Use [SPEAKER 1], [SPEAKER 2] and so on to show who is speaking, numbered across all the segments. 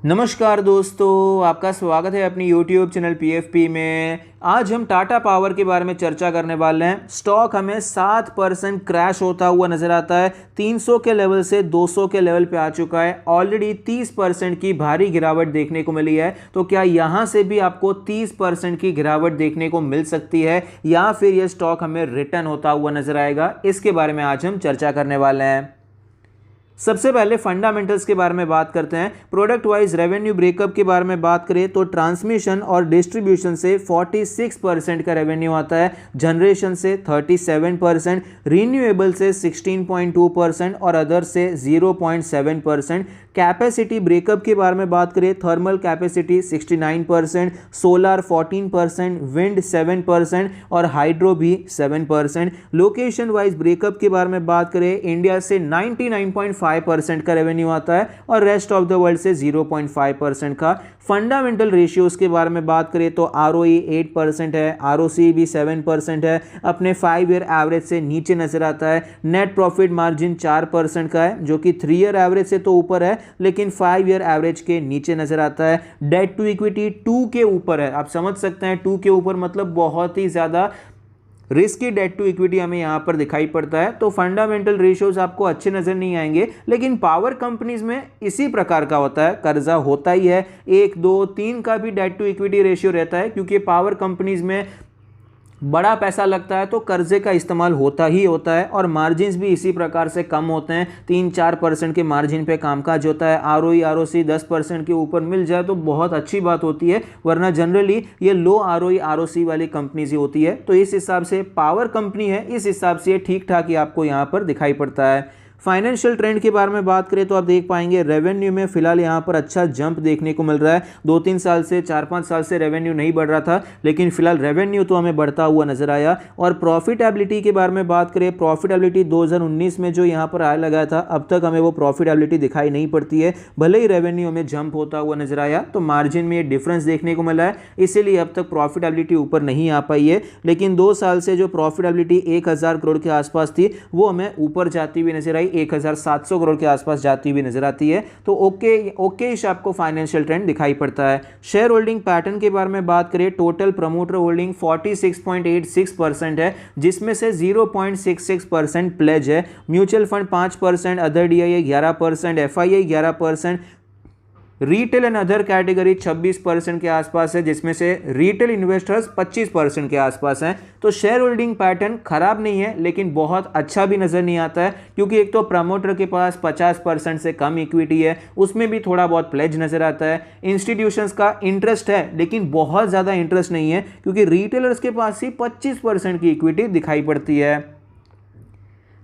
[SPEAKER 1] नमस्कार दोस्तों, आपका स्वागत है अपनी YouTube चैनल PFP में। आज हम टाटा पावर के बारे में चर्चा करने वाले हैं। स्टॉक हमें 7% क्रैश होता हुआ नजर आता है। 300 के लेवल से 200 के लेवल पे आ चुका है। ऑलरेडी 30% की भारी गिरावट देखने को मिली है। तो क्या यहां से भी आपको 30% की गिरावट देखने को मिल सकती है या फिर यह स्टॉक हमें रिटर्न होता हुआ नजर आएगा? इसके बारे में आज हम चर्चा करने वाले हैं। सबसे पहले फंडामेंटल्स के बारे में बात करते हैं। प्रोडक्ट वाइज रेवेन्यू ब्रेकअप के बारे में बात करें तो ट्रांसमिशन और डिस्ट्रीब्यूशन से 46% का रेवेन्यू आता है, जनरेशन से 37%, रिन्यूएबल से 16.2% और अदर से 0.7%। कैपेसिटी ब्रेकअप के बारे में बात करें, थर्मल कैपेसिटी 69%, सोलर 14%, विंड 7% और हाइड्रो भी 7%। लोकेशन वाइज ब्रेकअप के बारे में बात करें, इंडिया से 99.5% का रेवेन्यू आता है और रेस्ट ऑफ द वर्ल्ड से 0.5% का। फंडामेंटल रेशियोज के बारे में बात करें तो ROE 8% है, ROC भी 7% है, अपने 5 ईयर एवरेज से नीचे नजर आता है। नेट प्रॉफिट मार्जिन 4% का है, जो कि 3 ईयर एवरेज से तो ऊपर है लेकिन 5 ईयर एवरेज के नीचे नजर आता है। डेट टू इक्विटी 2 के ऊपर है। आप समझ सकते हैं 2 के ऊपर मतलब बहुत ही ज्यादा रिस्की डेट टू इक्विटी हमें यहां पर दिखाई पड़ता है। तो फंडामेंटल रेशियोज आपको अच्छे नजर नहीं आएंगे, लेकिन पावर कंपनीज में इसी प्रकार का होता है, कर्जा होता ही है। 1, 2, 3 का भी डेट टू इक्विटी रेशियो रहता है, क्योंकि पावर कंपनीज में बड़ा पैसा लगता है तो कर्जे का इस्तेमाल होता ही होता है और मार्जिन्स भी इसी प्रकार से कम होते हैं। 3-4% के मार्जिन पे कामकाज होता है। ROE ROC 10% के ऊपर मिल जाए तो बहुत अच्छी बात होती है, वरना जनरली ये लो ROE ROC वाली कंपनीज ही होती है। तो इस हिसाब से पावर कंपनी है, इस हिसाब से ठीक ठाक ही आपको यहाँ पर दिखाई पड़ता है। फाइनेंशियल ट्रेंड के बारे में बात करें तो आप देख पाएंगे रेवेन्यू में फिलहाल यहाँ पर अच्छा जंप देखने को मिल रहा है। 2-3 साल से 4-5 साल से रेवेन्यू नहीं बढ़ रहा था, लेकिन फिलहाल रेवेन्यू तो हमें बढ़ता हुआ नजर आया। और प्रॉफिटेबिलिटी के बारे में बात करें, प्रॉफिटेबिलिटी 2019 में जो यहाँ पर आया लगा था, अब तक हमें वो प्रॉफिटेबिलिटी दिखाई नहीं पड़ती है। भले ही रेवेन्यू में जंप होता हुआ नजर आया तो मार्जिन में ये डिफरेंस देखने को मिला है, इसीलिए अब तक प्रॉफिटेबिलिटी ऊपर नहीं आ पाई है। लेकिन 2 साल से जो प्रॉफिटेबिलिटी 1000 करोड़ के आसपास थी वो हमें ऊपर जाती हुई नजर आई, 1700 करोड़ के आसपास जाती हुई नजर आती है। तो ओके आपको फाइनेंशियल ट्रेंड दिखाई पड़ता है। शेयर होल्डिंग पैटर्न के बारे में बात करें, टोटल प्रमोटर होल्डिंग 46.86% है, जिसमें से 0.66% प्लेज है। Mutual fund 5%, other DIA 11%, FII 11%, retail and other category 26% के आसपास है, जिसमें से रिटेल इन्वेस्टर्स 25% के आसपास हैं। तो शेयर होल्डिंग पैटर्न खराब नहीं है, लेकिन बहुत अच्छा भी नजर नहीं आता है, क्योंकि एक तो प्रमोटर के पास 50% से कम इक्विटी है, उसमें भी थोड़ा बहुत प्लेज नजर आता है। इंस्टीट्यूशंस का इंटरेस्ट है लेकिन बहुत ज्यादा इंटरेस्ट नहीं है, क्योंकि रिटेलर्स के पास ही 25% की इक्विटी दिखाई पड़ती है।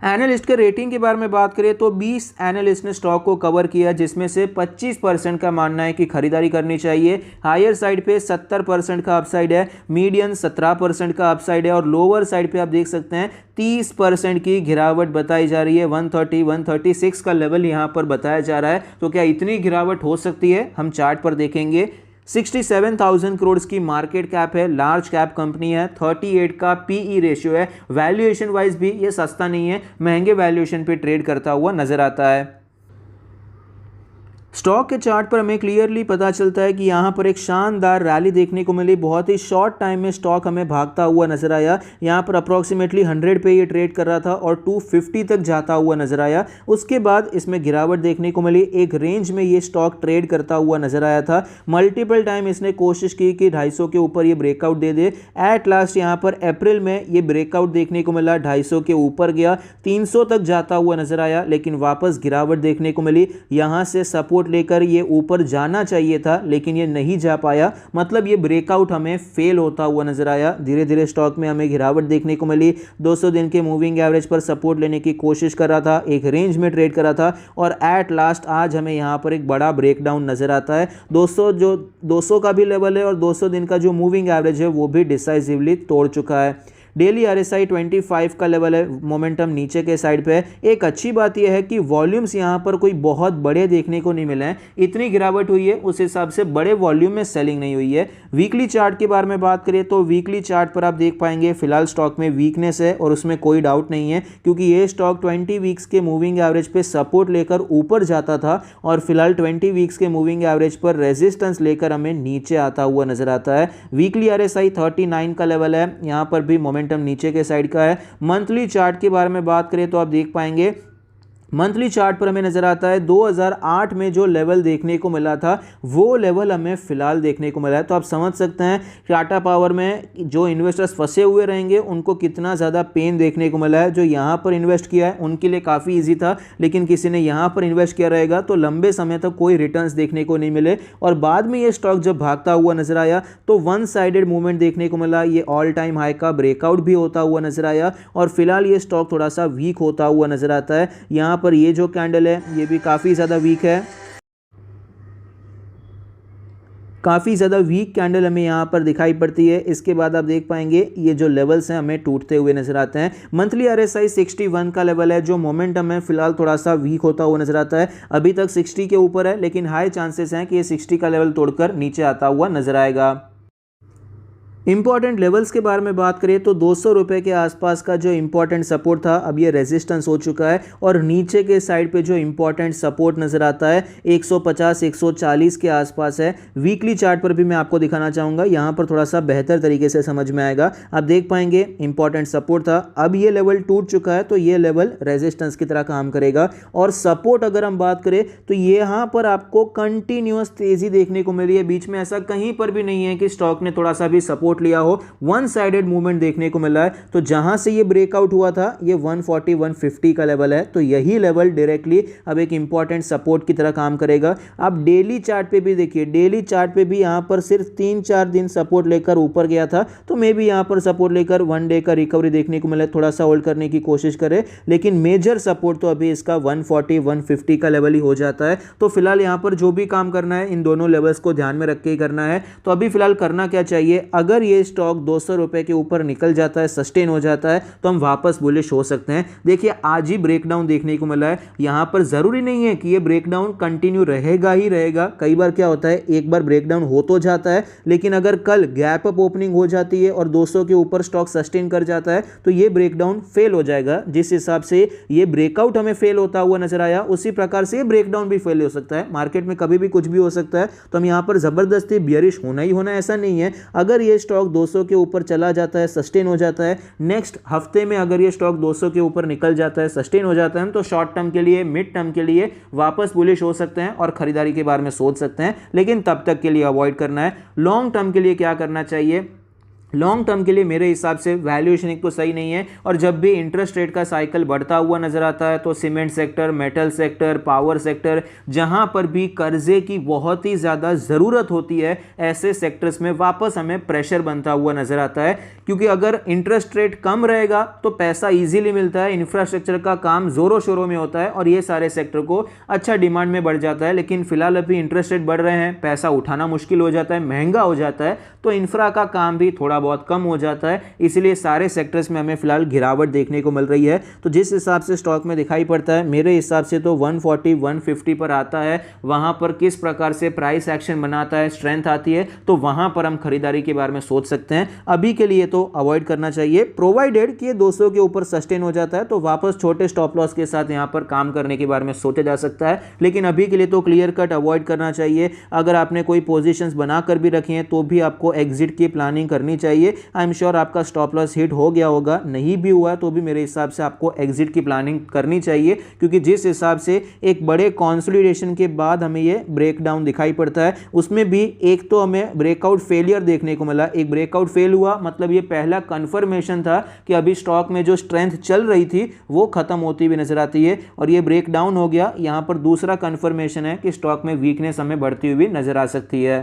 [SPEAKER 1] एनालिस्ट के रेटिंग के बारे में बात करें तो 20 एनालिस्ट ने स्टॉक को कवर किया, जिसमें से 25% का मानना है कि खरीदारी करनी चाहिए। हायर साइड पे 70% का अपसाइड है, मीडियन 17% का अपसाइड है और लोअर साइड पे आप देख सकते हैं 30% की गिरावट बताई जा रही है। 136 का लेवल यहाँ पर बताया जा रहा है। तो क्या इतनी गिरावट हो सकती है? हम चार्ट पर देखेंगे। 67,000 करोड़ की मार्केट कैप है, लार्ज कैप कंपनी है, 38 का PE रेशियो है। वैल्यूएशन वाइज भी ये सस्ता नहीं है, महंगे वैल्यूएशन पे ट्रेड करता हुआ नजर आता है। स्टॉक के चार्ट पर हमें क्लियरली पता चलता है कि यहाँ पर एक शानदार रैली देखने को मिली। बहुत ही शॉर्ट टाइम में स्टॉक हमें भागता हुआ नजर आया। यहाँ पर अप्रॉक्सीमेटली 100 पे ये ट्रेड कर रहा था और 250 तक जाता हुआ नजर आया। उसके बाद इसमें गिरावट देखने को मिली। एक रेंज में ये स्टॉक ट्रेड करता हुआ नजर आया था। मल्टीपल टाइम इसने कोशिश की कि 250 के ऊपर ये breakout they they. At last यहाँ पर अप्रैल में ये ब्रेकआउट देखने को मिला, 250 के ऊपर गया, 300 तक जाता हुआ नजर आया, लेकिन वापस गिरावट देखने को मिली। यहाँ से सपोर्ट लेकर ये ऊपर जाना चाहिए था, लेकिन ये नहीं जा पाया, मतलब ये ब्रेकआउट हमें फेल होता हुआ नजर आया। धीरे धीरे स्टॉक में हमें गिरावट देखने को मिली। 200 दिन के मूविंग एवरेज पर सपोर्ट लेने की कोशिश कर रहा था, एक रेंज में ट्रेड कर रहा था और एट लास्ट आज हमें यहां पर एक बड़ा ब्रेकडाउन नजर आता है। 200 का भी लेवल है और 200 दिन का जो मूविंग एवरेज है वो भी डिसाइसिवली तोड़ चुका है। डेली RSI 25 का लेवल है, मोमेंटम नीचे के साइड पे है। एक अच्छी बात यह है कि वॉल्यूम्स यहाँ पर कोई बहुत बड़े देखने को नहीं मिले हैं, इतनी गिरावट हुई है उस हिसाब से बड़े वॉल्यूम में सेलिंग नहीं हुई है। वीकली चार्ट के बारे में बात करें तो वीकली चार्ट पर आप देख पाएंगे फिलहाल स्टॉक में वीकनेस है और उसमें कोई डाउट नहीं है, क्योंकि ये स्टॉक 20 वीक्स के मूविंग एवरेज पे सपोर्ट लेकर ऊपर जाता था और फिलहाल 20 वीक्स के मूविंग एवरेज पर रेजिस्टेंस लेकर हमें नीचे आता हुआ नजर आता है। वीकली RSI 39 का लेवल है, यहां पर भी मोमेंटम नीचे के साइड का है। मंथली चार्ट के बारे में बात करें तो आप देख पाएंगे मंथली चार्ट पर हमें नजर आता है 2008 में जो लेवल देखने को मिला था वो लेवल हमें फिलहाल देखने को मिला है। तो आप समझ सकते हैं टाटा पावर में जो इन्वेस्टर्स फंसे हुए रहेंगे उनको कितना ज़्यादा पेन देखने को मिला है। जो यहाँ पर इन्वेस्ट किया है उनके लिए काफ़ी ईजी था, लेकिन किसी ने यहाँ पर इन्वेस्ट किया रहेगा तो लंबे समय तक कोई रिटर्न्स देखने को नहीं मिले और बाद में ये स्टॉक जब भागता हुआ नजर आया तो वन साइडेड मूवमेंट देखने को मिला। ये ऑल टाइम हाई का ब्रेकआउट भी होता हुआ नजर आया और फिलहाल ये स्टॉक थोड़ा सा वीक होता हुआ नजर आता है। यहाँ पर ये जो कैंडल है ये भी काफ़ी ज़्यादा वीक है, काफ़ी ज़्यादा वीक कैंडल हमें यहाँ पर दिखाई पड़ती है। इसके बाद आप देख पाएंगे ये जो लेवल्स हैं हमें टूटते हुए नजर आते हैं। मंथली RSI 61 का लेवल है, जो मोमेंटम है फिलहाल थोड़ा सा वीक होता हुआ नजर आता है। अभी तक 60 के ऊपर है, लेकिन हाई चांसेस हैं कि ये 60 का लेवल तोड़कर नीचे आता हुआ नजर आएगा। इंपॉर्टेंट लेवल्स के बारे में बात करें तो 200 रुपये के आसपास का जो इंपॉर्टेंट सपोर्ट था अब ये रेजिस्टेंस हो चुका है और नीचे के साइड पे जो इंपॉर्टेंट सपोर्ट नज़र आता है 150-140 के आसपास है। वीकली चार्ट पर भी मैं आपको दिखाना चाहूँगा, यहाँ पर थोड़ा सा बेहतर तरीके से समझ में आएगा। आप देख पाएंगे इंपॉर्टेंट सपोर्ट था, अब ये लेवल टूट चुका है तो ये लेवल रेजिस्टेंस की तरह काम करेगा। और सपोर्ट अगर हम बात करें तो यहाँ पर आपको कंटिन्यूअस तेज़ी देखने को मिली है, बीच में ऐसा कहीं पर भी नहीं है कि स्टॉक ने थोड़ा सा भी सपोर्ट लिया हो, वन साइडेड मूवमेंट देखने को मिला है। तो जहां से ये ब्रेकआउट हुआ था ये 140-150 का लेवल है, तो यही लेवल डायरेक्टली अब एक इंपॉर्टेंट सपोर्ट की तरह काम करेगा। आप डेली चार्ट पे भी देखिए, डेली चार्ट पे भी यहां पर सिर्फ 3-4 दिन सपोर्ट लेकर ऊपर गया था, तो मे भी यहां पर सपोर्ट लेकर वन डे का रिकवरी देखने को मिला, थोड़ा सा होल्ड करने की कोशिश करे, लेकिन मेजर सपोर्ट तो अभी इसका 140-150 का लेवल ही हो जाता है। तो फिलहाल यहां पर जो भी काम करना है इन दोनों लेवल्स को ध्यान में रख के ही करना है। तो अभी फिलहाल करना क्या चाहिए, अगर ये स्टॉक 200 रुपए के ऊपर निकल जाता है, सस्टेन हो जाता है, तो हम वापस बुलिश हो सकते हैं। देखिए आज ही ब्रेकडाउन देखने को मिला है, यहां पर जरूरी नहीं है कि ये ब्रेकडाउन कंटिन्यू रहेगा ही रहेगा। कई बार क्या होता है, एक बार ब्रेकडाउन हो तो जाता है, लेकिन अगर कल गैप अप ओपनिंग हो जाती है और 200 के ऊपर स्टॉक सस्टेन कर जाता है तो ये ब्रेकडाउन फेल हो जाएगा। जिस हिसाब से ये ब्रेकआउट हमें फेल होता हुआ नजर आया, उसी प्रकार से ये ब्रेकडाउन भी फेल हो सकता है। मार्केट में कभी भी कुछ भी हो सकता है, तो हम यहां पर जबरदस्ती बियरिश होना ही होना ऐसा नहीं है। अगर ये स्टॉक 200 के ऊपर चला जाता है, सस्टेन हो जाता है, नेक्स्ट हफ्ते में अगर ये स्टॉक 200 के ऊपर निकल जाता है, सस्टेन हो जाता है, तो शॉर्ट टर्म के लिए, मिड टर्म के लिए वापस बुलिश हो सकते हैं और खरीदारी के बारे में सोच सकते हैं, लेकिन तब तक के लिए अवॉइड करना है। लॉन्ग टर्म के लिए क्या करना चाहिए, लॉन्ग टर्म के लिए मेरे हिसाब से वैल्यूएशन एक तो सही नहीं है, और जब भी इंटरेस्ट रेट का साइकिल बढ़ता हुआ नजर आता है तो cement sector, metal sector, power sector, जहां पर भी कर्जे की बहुत ही ज़्यादा ज़रूरत होती है, ऐसे सेक्टर्स में वापस हमें प्रेशर बनता हुआ नजर आता है। क्योंकि अगर इंटरेस्ट रेट कम रहेगा तो पैसा ईजिली मिलता है, इंफ्रास्ट्रक्चर का काम जोरों शोरों में होता है और ये सारे सेक्टर को अच्छा डिमांड में बढ़ जाता है। लेकिन फिलहाल अभी इंटरेस्ट रेट बढ़ रहे हैं, पैसा उठाना मुश्किल हो जाता है, महंगा हो जाता है, तो इंफ्रा का काम भी थोड़ा बहुत कम हो जाता है। इसलिए सारे सेक्टर्स में हमें फिलहाल गिरावट देखने को मिल रही है। तो जिस हिसाब से स्टॉक में दिखाई पड़ता है, मेरे हिसाब से तो 140-150 पर आता है, वहां पर किस प्रकार से प्राइस एक्शन बनाता है, स्ट्रेंथ आती है, तो वहां पर हम खरीदारी के बारे में सोच सकते हैं। अभी के लिए तो अवॉइड करना चाहिए, प्रोवाइडेड कि 200 के ऊपर सस्टेन हो जाता है तो वापस छोटे स्टॉप लॉस के साथ यहां पर काम करने के बारे में सोचा जा सकता है, लेकिन अभी के लिए तो क्लियर कट अवॉइड करना चाहिए। अगर आपने कोई पोजीशंस बनाकर भी रखी हैं तो भी आपको एग्जिट की प्लानिंग करनी चाहिए। आई एम श्योर आपका स्टॉप लॉस हिट हो गया होगा, नहीं भी हुआ तो भी मेरे हिसाब से आपको एग्जिट की प्लानिंग करनी चाहिए, क्योंकि जिस हिसाब से एक बड़े कंसोलिडेशन के बाद हमें ये ब्रेकडाउन दिखाई पड़ता है, उसमें भी एक तो हमें ब्रेकआउट फेलियर देखने को मिला। एक ब्रेकआउट फेल हुआ मतलब ये पहला कंफर्मेशन था कि अभी स्टॉक में जो स्ट्रेंथ चल रही थी वो खत्म होती हुई नजर आती है, और ये ब्रेकडाउन हो गया। यहां पर दूसरा कंफर्मेशन है कि स्टॉक में वीकनेस हमें बढ़ती हुई नजर आ सकती है।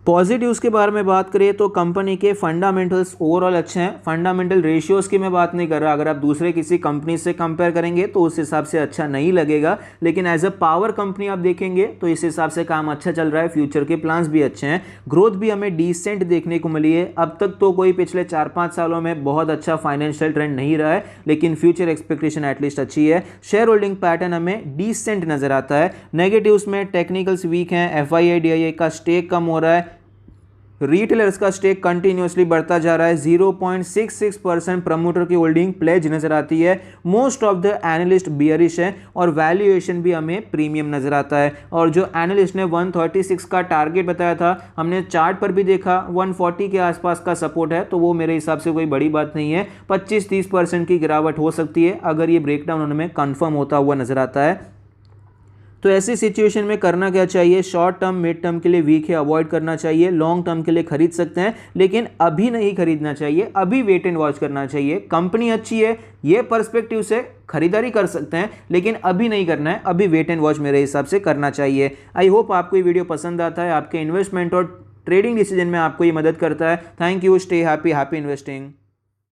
[SPEAKER 1] पॉजिटिव्स के बारे में बात करें तो कंपनी के फंडामेंटल्स ओवरऑल अच्छे हैं। फंडामेंटल रेशियोज़ की मैं बात नहीं कर रहा, अगर आप दूसरे किसी कंपनी से कंपेयर करेंगे तो उस हिसाब से अच्छा नहीं लगेगा, लेकिन एज अ पावर कंपनी आप देखेंगे तो इस हिसाब से काम अच्छा चल रहा है, फ्यूचर के प्लान्स भी अच्छे हैं, ग्रोथ भी हमें डिसेंट देखने को मिली है। अब तक तो कोई पिछले 4-5 सालों में बहुत अच्छा फाइनेंशियल ट्रेंड नहीं रहा है, लेकिन फ्यूचर एक्सपेक्टेशन एटलीस्ट अच्छी है। शेयर होल्डिंग पैटर्न हमें डिसेंट नजर आता है। नेगेटिव्स में टेक्निकल्स वीक हैं, FII-DII का स्टेक कम हो रहा है, रिटेलर्स का स्टेक कंटिन्यूसली बढ़ता जा रहा है, 0.66% प्रमोटर की होल्डिंग प्लेज नजर आती है। Most of the analyst bearish है और वैल्यूएशन भी हमें प्रीमियम नजर आता है। और जो एनालिस्ट ने 136 का टारगेट बताया था, हमने चार्ट पर भी देखा 140 के आसपास का सपोर्ट है, तो वो मेरे हिसाब से कोई बड़ी बात नहीं है। 25-30% की गिरावट हो सकती है अगर ये ब्रेकडाउन हमें कंफर्म होता हुआ नजर आता है। तो ऐसी सिचुएशन में करना क्या चाहिए? शॉर्ट टर्म मिड टर्म के लिए वीक है, अवॉइड करना चाहिए। लॉन्ग टर्म के लिए खरीद सकते हैं, लेकिन अभी नहीं खरीदना चाहिए, अभी वेट एंड वॉच करना चाहिए। कंपनी अच्छी है, ये पर्सपेक्टिव से खरीदारी कर सकते हैं, लेकिन अभी नहीं करना है, अभी वेट एंड वॉच मेरे हिसाब से करना चाहिए। आई होप आपको ये वीडियो पसंद आता है, आपके इन्वेस्टमेंट और ट्रेडिंग डिसीजन में आपको ये मदद करता है। Thank you, stay happy, happy investing.